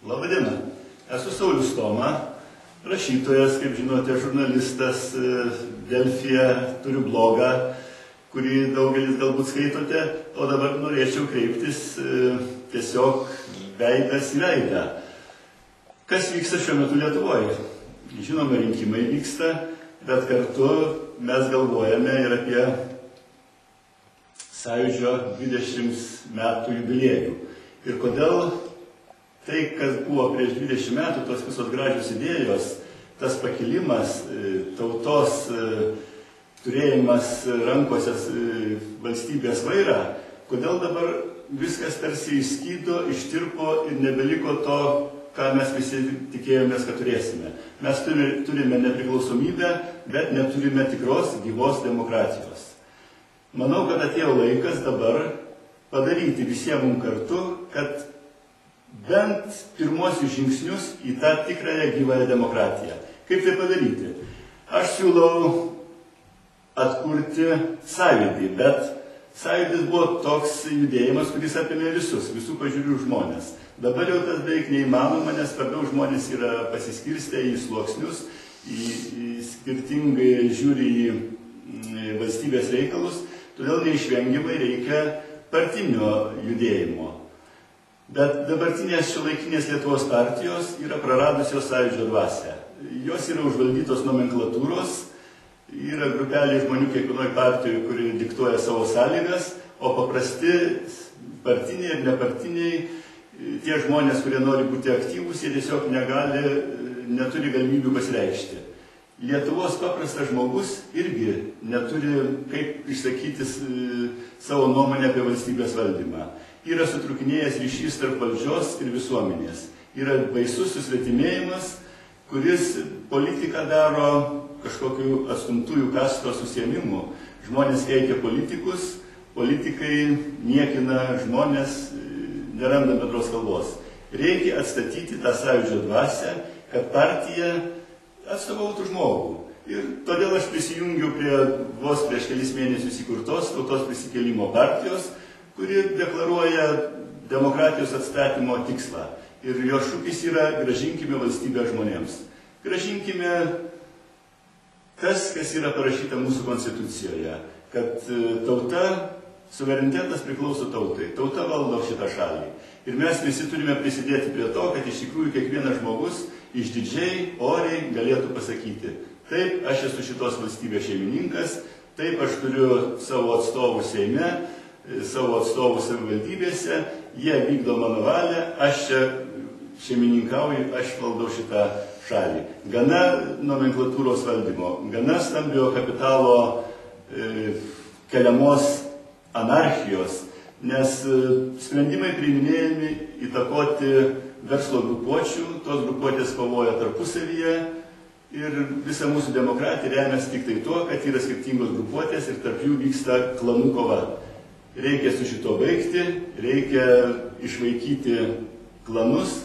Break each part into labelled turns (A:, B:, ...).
A: Labadiena, esu Saulius Toma, rašytojas, kaip žinote, žurnalistas, Delfyje turiu blogą, kurį daugelis galbūt skaitote, o dabar norėčiau kreiptis tiesiog veidas į veidą. Kas vyksta šiuo metu Lietuvoje? Žinoma, rinkimai vyksta, bet kartu mes galvojame ir apie Sąjūdžio 20 metų jubiliejų. Ir kodėl tai, kas buvo prieš 20 metų, tos visos gražios idėjos, tas pakilimas, tautos turėjimas rankose valstybės vairą, kodėl dabar viskas tarsi išskydo, ištirpo ir nebeliko to, ką mes visi tikėjomės, kad turėsime. Mes turime nepriklausomybę, bet neturime tikros gyvos demokratijos. Manau, kad atėjo laikas dabar padaryti visiems mums kartu, kad bent pirmosius žingsnius į tą tikrąją gyvąją demokratiją. Kaip tai padaryti? Aš siūlau atkurti sąjūdį, bet sąjūdis buvo toks judėjimas, kuris apėmė visus, visų pažiūrių žmonės. Dabar jau tas beveik neįmanoma, nes per daug žmonės yra pasiskirstę į sluoksnius, į skirtingai žiūri į valstybės reikalus, todėl neišvengiamai reikia partinio judėjimo. Bet dabartinės šiuolaikinės Lietuvos partijos yra praradusios sąjūdžio dvasią. Jos yra užvaldytos nomenklatūros, yra grupelė žmonių kiekvienoje partijoje, kuri diktuoja savo sąlygas, o paprasti partiniai ir nepartiniai, tie žmonės, kurie nori būti aktyvūs, jie tiesiog neturi galimybių pasireikšti. Lietuvos paprastas žmogus irgi neturi kaip išsakyti savo nuomonę apie valstybės valdymą. Yra sutrukinėjęs ryšys tarp valdžios ir visuomenės. Yra baisus susvetimėjimas, kuris politiką daro kažkokiu atstumtųjų kastos užsiėmimu. Žmonės keikia politikus, politikai niekina žmonės, neranda bendros kalbos. Reikia atstatyti tą sąjūdžio dvasią, kad partija atstovautų žmogų. Ir todėl aš prisijungiu prie vos prieš kelis mėnesius įkurtos Tautos prisikėlimo partijos, kuri deklaruoja demokratijos atstatymo tikslą. Ir jo šūkis yra grąžinkime valstybę žmonėms. Grąžinkime tas, kas yra parašyta mūsų konstitucijoje, kad tauta, suverenitetas priklauso tautai. Tauta valdo šitą šalį. Ir mes visi turime prisidėti prie to, kad iš tikrųjų kiekvienas žmogus išdidžiai, oriai galėtų pasakyti: taip, aš esu šitos valstybės šeimininkas, taip, aš turiu savo atstovų Seime, savo atstovų savivaldybėse, jie vykdo mano valią, aš čia šeimininkauju, aš valdau šitą šalį. Gana nomenklatūros valdymo, gana stambio kapitalo keliamos anarchijos, nes sprendimai priiminėjami įtakoti verslo grupuočių, tos grupuotės kovoja tarpusavyje ir visa mūsų demokratija remiasi tik tai tuo, kad yra skirtingos grupuotės ir tarp jų vyksta klanų kova. Reikia su šito baigti, reikia išvaikyti klanus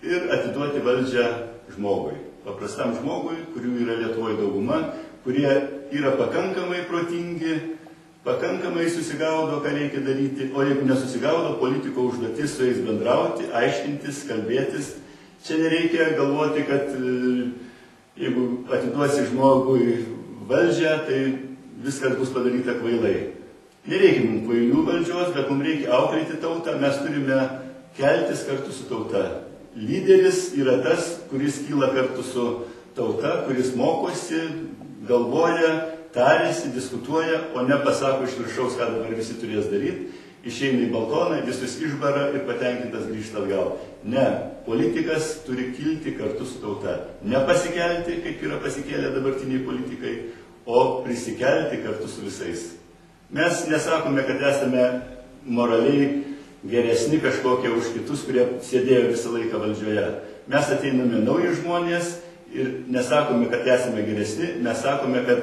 A: ir atiduoti valdžią žmogui. Paprastam žmogui, kurių yra Lietuvoje dauguma, kurie yra pakankamai protingi, pakankamai susigaudo, ką reikia daryti, o jeigu nesusigaudo, politiko užduotis su jais bendrauti, aiškintis, kalbėtis. Čia nereikia galvoti, kad jeigu atiduosi žmogui valdžią, tai viskas bus padaryta kvailai. Nereikia mums kvailių valdžios, bet mums reikia auklėti tautą, mes turime keltis kartu su tauta. Lyderis yra tas, kuris kyla kartu su tauta, kuris mokosi, galvoja, tarėsi, diskutuoja, o ne pasako iš viršaus, ką dabar visi turės daryti, išeina į balkoną, visus išbara ir patenkintas grįžta atgal. Ne, politikas turi kilti kartu su tauta. Nepasikelti, kaip yra pasikėlę dabartiniai politikai, o prisikelti kartu su visais. Mes nesakome, kad esame moraliai geresni kažkokie už kitus, kurie sėdėjo visą laiką valdžioje. Mes ateiname nauji žmonės ir nesakome, kad esame geresni, mes sakome, kad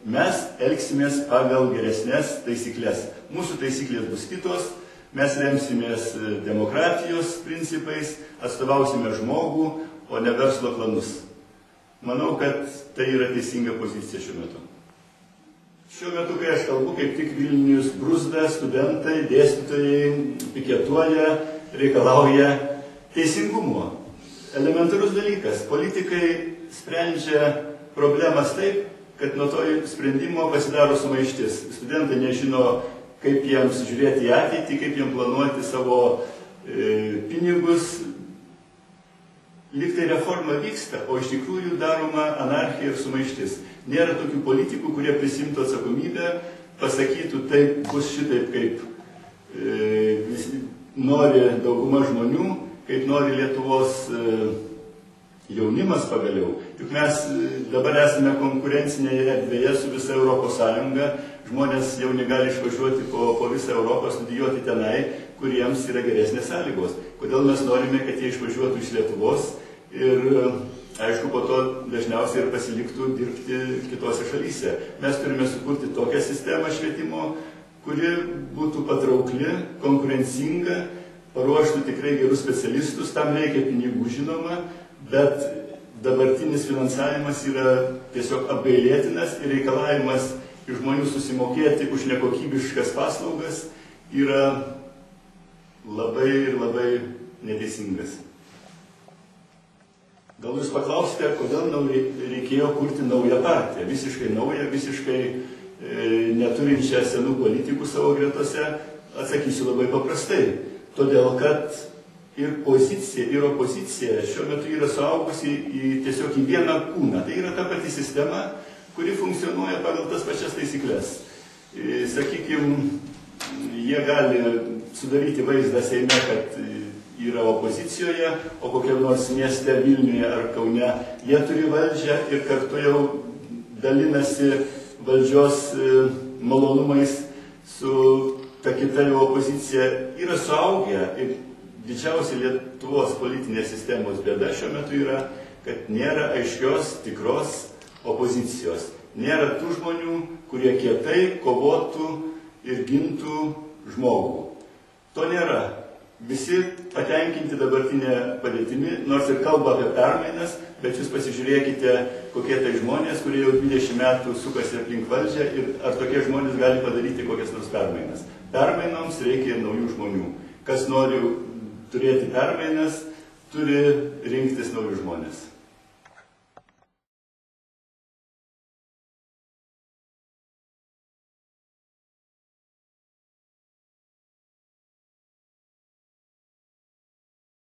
A: mes elgsimės pagal geresnės taisyklės. Mūsų taisyklės bus kitos, mes remsimės demokratijos principais, atstovausime žmogų, o ne verslo klanus. Manau, kad tai yra teisinga pozicija šiuo metu. Šiuo metu, kai aš kalbu, kaip tik Vilnius bruzda, studentai, dėstytojai piketuoja, reikalauja teisingumo. elementarus dalykas. Politikai sprendžia problemas taip, kad nuo to sprendimo pasidaro sumaištis. Studentai nežino, kaip jiems žiūrėti į ateitį, kaip jiems planuoti savo pinigus. Lyg tai reforma vyksta, o iš tikrųjų daroma anarchija ir sumaištis. Nėra tokių politikų, kurie prisimtų atsakomybę, pasakytų taip, bus šitaip, kaip nori dauguma žmonių, kaip nori Lietuvos jaunimas pagaliau. Juk mes dabar esame konkurencinėje erdvėje su visa Europos Sąjunga, žmonės jauni gali išvažiuoti po visą Europą, studijuoti tenai, kuriems yra geresnės sąlygos. Kodėl mes norime, kad jie išvažiuotų iš Lietuvos ir, aišku, po to dažniausiai ir pasiliktų dirbti kitose šalyse. Mes turime sukurti tokią sistemą švietimo, kuri būtų patraukli, konkurencinga, paruoštų tikrai gerus specialistus, tam reikia pinigų žinoma, bet dabartinis finansavimas yra tiesiog apgailėtinas ir reikalavimas iš žmonių susimokėti už nekokybiškas paslaugas yra labai ir labai neteisingas. Gal jūs paklausite, kodėl reikėjo kurti naują partiją, visiškai naują, visiškai neturinčią senų politikų savo gretose? Atsakysiu labai paprastai. Todėl, kad ir pozicija, ir opozicija šiuo metu yra suaugusi tiesiog į vieną kūną. Tai yra ta pati sistema, kuri funkcionuoja pagal tas pačias taisyklės. Sakykime, jie gali sudaryti vaizdą Seime, kad yra opozicijoje, o kokiam nors mieste, Vilniuje ar Kaune, jie turi valdžią ir kartu jau dalinasi valdžios malonumais su ta kita jo opozicija. Yra suaugę ir didžiausia Lietuvos politinės sistemos bėda šiuo metu yra, kad nėra aiškios, tikros opozicijos. Nėra tų žmonių, kurie kietai kovotų ir gintų žmogų. To nėra. Visi patenkinti dabartinę padėtimi, nors ir kalba apie permainas, bet jūs pasižiūrėkite, kokie tai žmonės, kurie jau 20 metų sukasi aplink valdžią ir ar tokie žmonės gali padaryti kokias nors permainas. Permainoms reikia ir naujų žmonių. Kas nori turėti permainas, turi rinktis naujus žmonės.